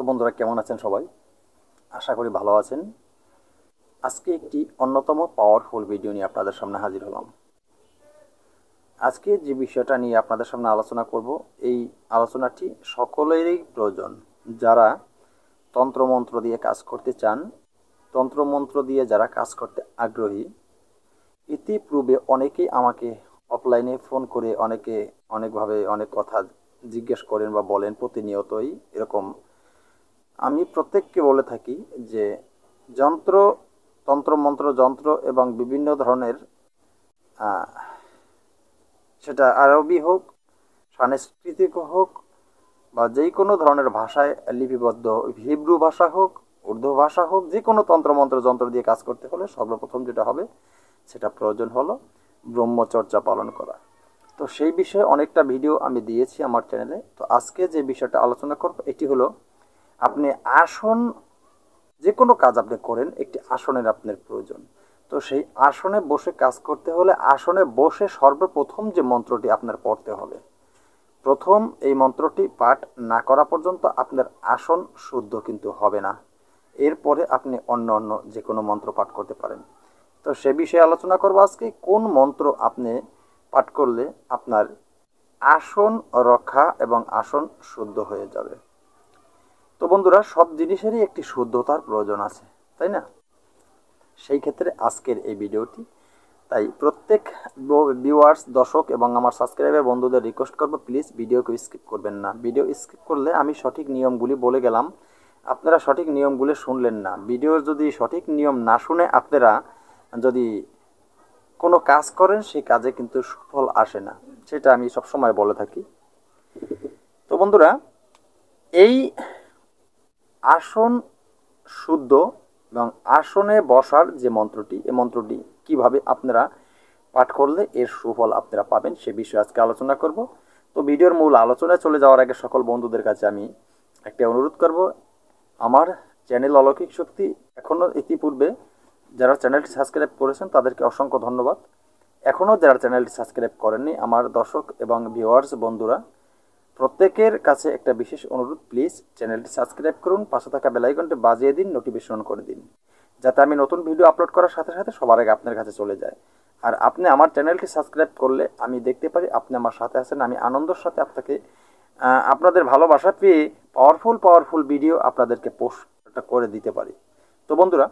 তো বন্ধুরা কেমন আছেন সবাই? আশা করি ভালো আছেন। আজকে একটি অন্যতম পাওয়ারফুল ভিডিও নিয়ে আপনাদের সামনে হাজির হলাম। আজকে যে বিষয়টা নিয়ে আপনাদের সামনে আলোচনা করব, এই আলোচনাটি সকলেরই প্রয়োজন। যারা তন্ত্রমন্ত্র দিয়ে কাজ করতে চান, তন্ত্রমন্ত্র দিয়ে যারা কাজ করতে আগ্রহী, ইতিপূর্বে অনেকেই আমাকে অফলাইনে ফোন করে অনেকভাবে অনেক কথা জিজ্ঞেস করেন বা বলেন প্রতিনিয়তই এরকম। আমি প্রত্যেককে বলে থাকি যে যন্ত্র, তন্ত্রমন্ত্র যন্ত্র এবং বিভিন্ন ধরনের সেটা আরবি হোক, সাংস্কৃতিক হোক বা যেই কোনো ধরনের ভাষায় লিপিবদ্ধ, হিব্রু ভাষা হোক, উর্দু ভাষা হোক, যে কোনো তন্ত্রমন্ত্র যন্ত্র দিয়ে কাজ করতে হলে সর্বপ্রথম যেটা হবে সেটা প্রয়োজন হলো ব্রহ্মচর্যা পালন করা। তো সেই বিষয়ে অনেকটা ভিডিও আমি দিয়েছি আমার চ্যানেলে। তো আজকে যে বিষয়টা আলোচনা করব এটি হলো, আপনি আসন, যে কোনো কাজ আপনি করেন একটি আসনের আপনার প্রয়োজন। তো সেই আসনে বসে কাজ করতে হলে আসনে বসে সর্বপ্রথম যে মন্ত্রটি আপনার পড়তে হবে, প্রথম এই মন্ত্রটি পাঠ না করা পর্যন্ত আপনার আসন শুদ্ধ কিন্তু হবে না। এরপরে আপনি অন্য যে কোনো মন্ত্র পাঠ করতে পারেন। তো সে বিষয়ে আলোচনা করব আজকে, কোন মন্ত্র আপনি পাঠ করলে আপনার আসন রক্ষা এবং আসন শুদ্ধ হয়ে যাবে। তো বন্ধুরা, সব জিনিসেরই একটি শুদ্ধতার প্রয়োজন আছে, তাই না? সেই ক্ষেত্রে আজকের এই ভিডিওটি, তাই প্রত্যেক ভিউয়ার্স, দর্শক এবং আমার সাবস্ক্রাইবার বন্ধুদের রিকোয়েস্ট করব, প্লিজ ভিডিওকে স্কিপ করবেন না। ভিডিও স্কিপ করলে আমি সঠিক নিয়মগুলি বলে গেলাম, আপনারা সঠিক নিয়মগুলি শুনলেন না। ভিডিওর যদি সঠিক নিয়ম না শুনে আপনারা যদি কোনো কাজ করেন, সেই কাজে কিন্তু সুফল আসে না, সেটা আমি সবসময় বলে থাকি। তো বন্ধুরা, এই আসন শুদ্ধ এবং আসনে বসার যে মন্ত্রটি, এই মন্ত্রটি কিভাবে আপনারা পাঠ করলে এর সুফল আপনারা পাবেন সে বিষয়ে আজকে আলোচনা করব। তো ভিডিওর মূল আলোচনায় চলে যাওয়ার আগে সকল বন্ধুদের কাছে আমি একটা অনুরোধ করব, আমার চ্যানেল অলৌকিক শক্তি এখনও ইতিপূর্বে যারা চ্যানেলটি সাবস্ক্রাইব করেছেন তাদেরকে অসংখ্য ধন্যবাদ। এখনও যারা চ্যানেলটি সাবস্ক্রাইব করেননি আমার দর্শক এবং ভিউয়ার্স বন্ধুরা, প্রত্যেকের কাছে একটা বিশেষ অনুরোধ, প্লিজ চ্যানেলটি সাবস্ক্রাইব করুন, পাশে থাকা বেল আইকনটি বাজিয়ে দিন, নোটিফিকেশন অন করে দিন, যাতে আমি নতুন ভিডিও আপলোড করার সাথে সাথে সবার আগে আপনার কাছে চলে যায়। আর আপনি আমার চ্যানেলটি সাবস্ক্রাইব করলে আমি দেখতে পারি আপনি আমার সাথে আছেন, আমি আনন্দের সাথে আপনাকে আপনাদের ভালোবাসা পেয়ে পাওয়ারফুল ভিডিও আপনাদেরকে পোস্ট করে দিতে পারি। তো বন্ধুরা,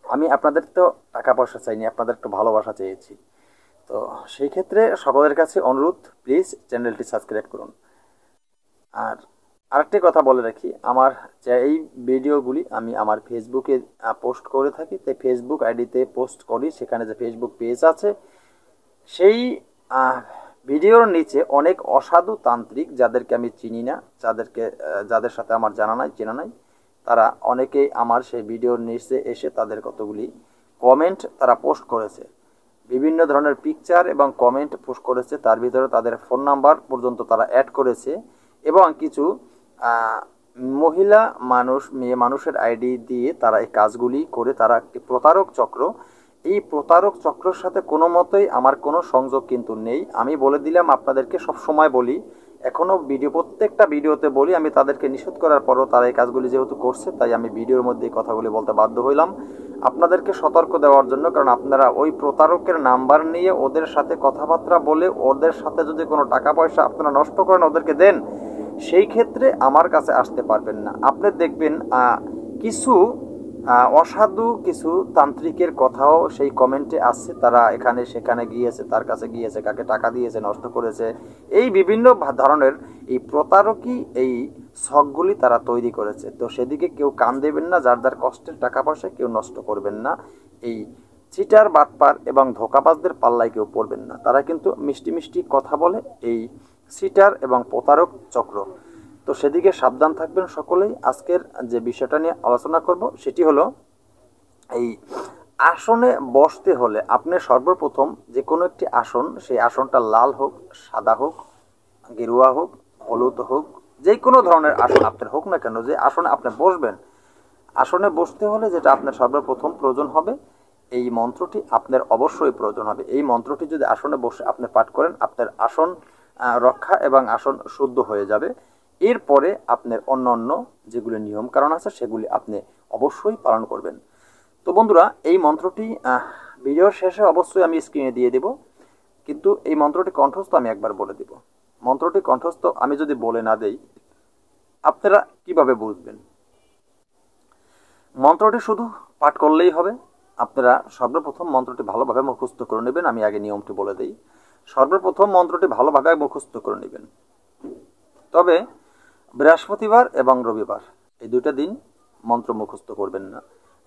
আমি আপনাদের তো টাকা পয়সা চাইনি, আপনাদের একটু ভালোবাসা চেয়েছি। তো সেই ক্ষেত্রে সকলের কাছে অনুরোধ, প্লিজ চ্যানেলটি সাবস্ক্রাইব করুন। আর আরেকটি কথা বলে রাখি, আমার এই ভিডিওগুলি আমি আমার ফেসবুকে পোস্ট করে থাকি, তাই ফেসবুক আইডিতে পোস্ট করি। সেখানে যে ফেসবুক পেজ আছে, সেই ভিডিওর নিচে অনেক অসাধু তান্ত্রিক, যাদেরকে আমি চিনি না, যাদের সাথে আমার জানা নাই, চেনা নাই, তারা অনেকেই আমার সেই ভিডিওর নিচে এসে তাদের কতগুলি কমেন্ট তারা পোস্ট করেছে, বিভিন্ন ধরনের পিকচার এবং কমেন্ট পোস্ট করেছে। তার ভিতরে তাদের ফোন নাম্বার পর্যন্ত তারা অ্যাড করেছে এবং কিছু মহিলা মানুষ, মেয়ে মানুষের আইডি দিয়ে তারা এই কাজগুলি করে। তারা একটি প্রতারক চক্র। এই প্রতারক চক্রের সাথে কোনো মতেই আমার কোনো সংযোগ কিন্তু নেই। আমি বলে দিলাম, আপনাদেরকে সব সময় বলি, এখনও প্রত্যেকটা ভিডিওতে বলি, আমি তাদেরকে নিষেধ করার পরও তারা এই কাজগুলি যেহেতু করছে, তাই আমি ভিডিওর মধ্যে এই কথাগুলি বলতে বাধ্য হইলাম আপনাদেরকে সতর্ক দেওয়ার জন্য। কারণ আপনারা ওই প্রতারকের নাম্বার নিয়ে ওদের সাথে কথাবার্তা বলে ওদের সাথে যদি কোনো টাকা পয়সা আপনারা নষ্ট করেন, ওদেরকে দেন, সেই ক্ষেত্রে আমার কাছে আসতে পারবেন না। আপনি দেখবেন কিছু অসাধু কিছু তান্ত্রিকের কথাও সেই কমেন্টে আসছে, তারা এখানে সেখানে গিয়েছে, তার কাছে গিয়েছে, কাকে টাকা দিয়েছে, নষ্ট করেছে, এই বিভিন্ন ধরনের এই প্রতারকই এই ছকগুলি তারা তৈরি করেছে। তো সেদিকে কেউ কান দেবেন না, যার যার কষ্টের টাকা পয়সা কেউ নষ্ট করবেন না। এই চিটার, বাটপার এবং ধোঁকাবাজদের পাল্লায় কেউ পড়বেন না। তারা কিন্তু মিষ্টি মিষ্টি কথা বলে, এই চিটার এবং প্রতারক চক্র। তো সেদিকে সাবধান থাকবেন সকলেই। আজকের যে বিষয়টা নিয়ে আলোচনা করব সেটি হলো, এই আসনে বসতে হলে আপনি সর্বপ্রথম যে কোনো একটি আসন, সেই আসনটা লাল হোক, সাদা হোক, গেরুয়া হোক, হলুদ হোক, যে কোনো ধরনের আসন আপনার হোক না কেন, যে আসনে আপনি বসবেন, আসনে বসতে হলে যেটা আপনার সর্বপ্রথম প্রয়োজন হবে, এই মন্ত্রটি আপনার অবশ্যই প্রয়োজন হবে। এই মন্ত্রটি যদি আসনে বসে আপনি পাঠ করেন, আপনার আসন রক্ষা এবং আসন শুদ্ধ হয়ে যাবে। এরপরে আপনার অন্য যেগুলি নিয়ম কারণ আছে সেগুলি আপনি অবশ্যই পালন করবেন। তো বন্ধুরা, এই মন্ত্রটি ভিডিওর শেষে অবশ্যই আমি স্ক্রিনে দিয়ে দেব, কিন্তু এই মন্ত্রটি কণ্ঠস্থ আমি একবার বলে দেব। মন্ত্রটি কণ্ঠস্থ আমি যদি বলে না দেই আপনারা কিভাবে বুঝবেন? মন্ত্রটি শুধু পাঠ করলেই হবে। আপনারা সর্বপ্রথম মন্ত্রটি ভালোভাবে মুখস্থ করে নেবেন। আমি আগে নিয়মটি বলে দিই। সর্বপ্রথম মন্ত্রটি ভালোভাবে মুখস্থ করে নেবেন। তবে বৃহস্পতিবার এবং রবিবার এই দুইটা দিন মন্ত্র মুখস্থ করবেন না।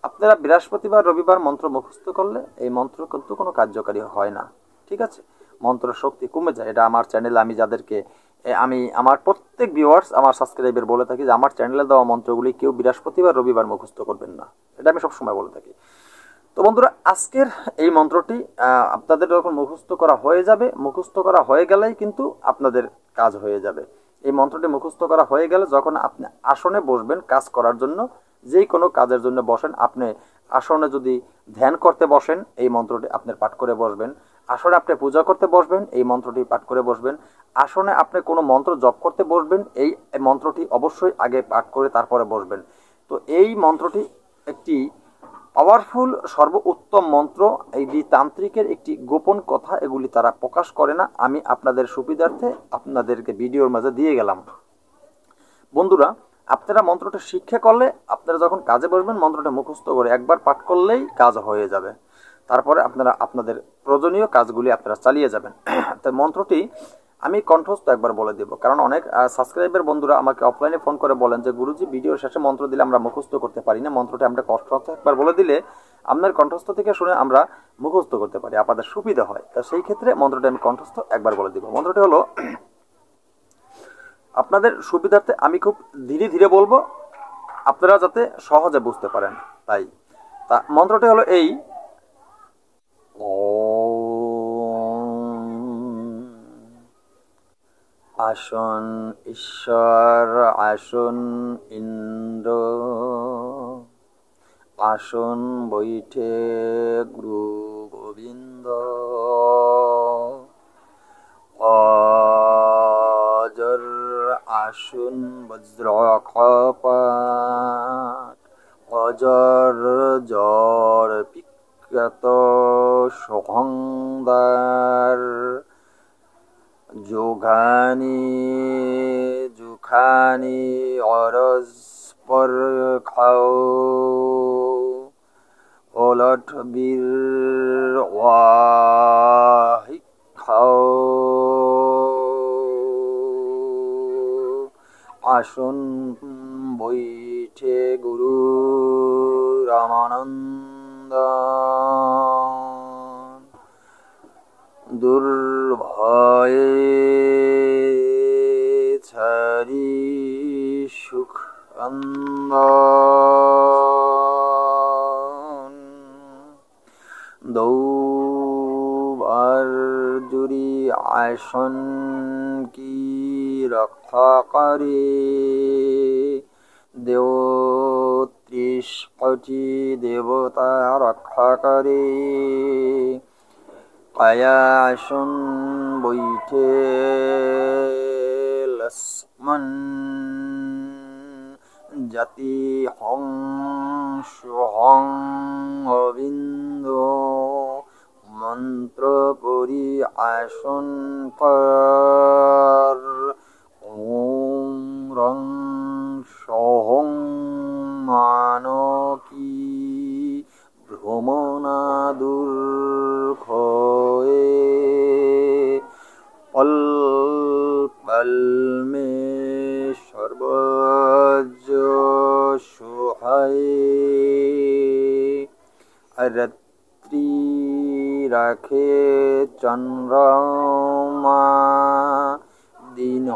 আপনারা বৃহস্পতিবার রবিবার মন্ত্র মুখস্থ করলে এই মন্ত্র কিন্তু কোনো কার্যকারী হয় না, ঠিক আছে? মন্ত্র শক্তি কমে যায়। এটা আমার চ্যানেলে আমি যাদেরকে আমি আমার প্রত্যেক ভিউয়ার্স আমার সাবস্ক্রাইবার বলে থাকি যে আমার চ্যানেলে দেওয়া মন্ত্রগুলি কেউ বৃহস্পতিবার রবিবার মুখস্থ করবেন না, এটা আমি সবসময় বলে থাকি। তো বন্ধুরা, আজকের এই মন্ত্রটি আপনাদের যখন মুখস্থ করা হয়ে যাবে, মুখস্থ করা হয়ে গেলেই কিন্তু আপনাদের কাজ হয়ে যাবে। এই মন্ত্রটি মুখস্থ করা হয়ে গেলে যখন আপনি আসনে বসবেন কাজ করার জন্য, যেই কোনো কাজের জন্য বসেন, আপনি আসনে যদি ধ্যান করতে বসেন এই মন্ত্রটি আপনি পাঠ করে বসবেন। আসনে আপনি পূজা করতে বসবেন এই মন্ত্রটি পাঠ করে বসবেন। আসনে আপনি কোনো মন্ত্র জপ করতে বসবেন এই মন্ত্রটি অবশ্যই আগে পাঠ করে তারপরে বসবেন। তো এই মন্ত্রটি একটি পাওয়ারফুল সর্বোত্তম মন্ত্র। এই তান্ত্রিকের একটি গোপন কথা, এগুলি তারা প্রকাশ করে না। আমি আপনাদের সুবিধার্থে আপনাদেরকে ভিডিওর মাঝে দিয়ে গেলাম। বন্ধুরা, আপনারা মন্ত্রটা শিক্ষা করলে আপনারা যখন কাজে বসবেন মন্ত্রটা মুখস্থ করে একবার পাঠ করলেই কাজ হয়ে যাবে। তারপরে আপনারা আপনাদের প্রয়োজনীয় কাজগুলি আপনারা চালিয়ে যাবেন। তো মন্ত্রটি আমি কণ্ঠস্থ একবার বলে দেব, কারণ অনেক সাবস্ক্রাইবার বন্ধুরা আমাকে অফলাইনে ফোন করে বলেন যে গুরুজি ভিডিওর শেষে মন্ত্র দিলে আমরা মুখস্থ করতে পারি না, মন্ত্রটি আমরা কণ্ঠস্থ একবার বলে দিলে আপনার কণ্ঠস্থ থেকে শুনে আমরা মুখস্থ করতে পারি, আপনাদের সুবিধা হয়। তো সেই ক্ষেত্রে মন্ত্রটি আমি কণ্ঠস্থ একবার বলে দিব। মন্ত্রটি হলো, আপনাদের সুবিধার্থে আমি খুব ধীরে ধীরে বলবো আপনারা যাতে সহজে বুঝতে পারেন। তাই তা মন্ত্রটি হলো এই: আসন ঈশ্বর, আসন ইন্দ্র, আসন বৈঠে গুরু গোবিন্দ, অজর আসন বজ্র কপাট, অজর জর বিখ্যাত সহংদার, যোগানি জুখানি অরস পর খাও, ওলট বীর ওয়াহি খাও, আসন বৈঠে গুরু রামানন্দ, দুর্ভয়ে ছাড়ি সুখ দৌবার জুড়ি আসন কি রক্ষা করে, দেও 30 কোটি দেবতা রক্ষা করে, কায়া আসন বৈঠে লক্ষ্মণ, জাতি হং সোহং অবিন্দ, মন্ত্র পরি আসন পর, ওম রং সোহং মানকি ভ্রমণা দুর্ঘয়ে, পল পল মে সর্বজ সহায়, রাত্রি রাখে চন্দ্রমা, দিন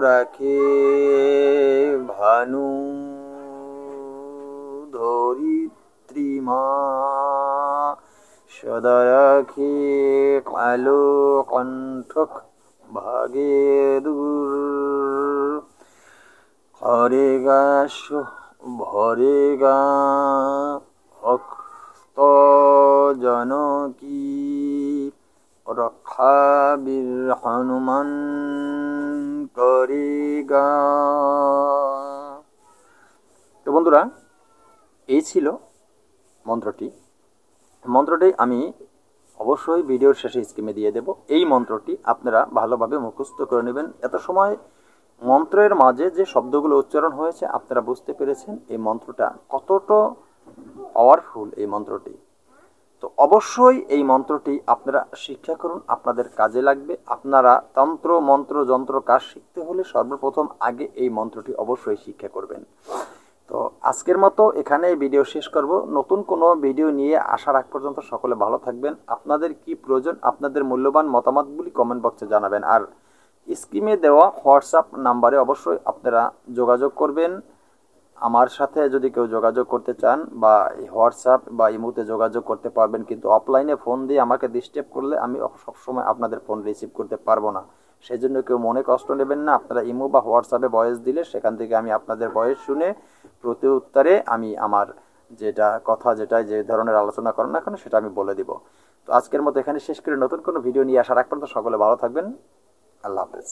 রাখে ভানু, ধরিত্রীমা সদা রাখে কালো কণ্ঠক ভাগে দূর, হরে গা ভরে গা ভক্ত জনকী, রক্ষা বীর হনুমান করি গা। তো বন্ধুরা, এই ছিল মন্ত্রটি। মন্ত্রটি আমি অবশ্যই ভিডিওর শেষে স্ক্রিনে দিয়ে দেব। এই মন্ত্রটি আপনারা ভালোভাবে মুখস্থ করে নেবেন। এত সময় মন্ত্রের মাঝে যে শব্দগুলো উচ্চারণ হয়েছে আপনারা বুঝতে পেরেছেন এই মন্ত্রটা কতটা পাওয়ারফুল এই মন্ত্রটি। তো অবশ্যই এই মন্ত্রটি আপনারা শিক্ষা করুন, আপনাদের কাজে লাগবে। আপনারা তন্ত্র মন্ত্র যন্ত্র কাজ শিখতে হলে সর্বপ্রথম আগে এই মন্ত্রটি অবশ্যই শিক্ষা করবেন। তো আজকের মতো এখানে ভিডিও শেষ করব। নতুন কোনো ভিডিও নিয়ে আসার আগ পর্যন্ত সকলে ভালো থাকবেন। আপনাদের কি প্রয়োজন, আপনাদের মূল্যবান মতামতগুলি কমেন্ট বক্সে জানাবেন। আর স্ক্রিনে দেওয়া হোয়াটসঅ্যাপ নাম্বারে অবশ্যই আপনারা যোগাযোগ করবেন। আমার সাথে যদি কেউ যোগাযোগ করতে চান বা হোয়াটসঅ্যাপ বা ইমোতে যোগাযোগ করতে পারবেন, কিন্তু অফলাইনে ফোন দিয়ে আমাকে ডিস্টার্ব করলে আমি সবসময় আপনাদের ফোন রিসিভ করতে পারবো না। সেই জন্য কেউ মনে কষ্ট নেবেন না। আপনারা ইমো বা হোয়াটসঅ্যাপে ভয়েস দিলে সেখান থেকে আমি আপনাদের ভয়েস শুনে প্রতি উত্তরে আমি আমার যেটা কথা যে ধরনের আলোচনা করেন না কেন সেটা আমি বলে দিব। তো আজকের মতো এখানে শেষ করে নতুন কোনো ভিডিও নিয়ে আসার আগ পর্যন্ত সকলে ভালো থাকবেন। আল্লাহ হাফেজ।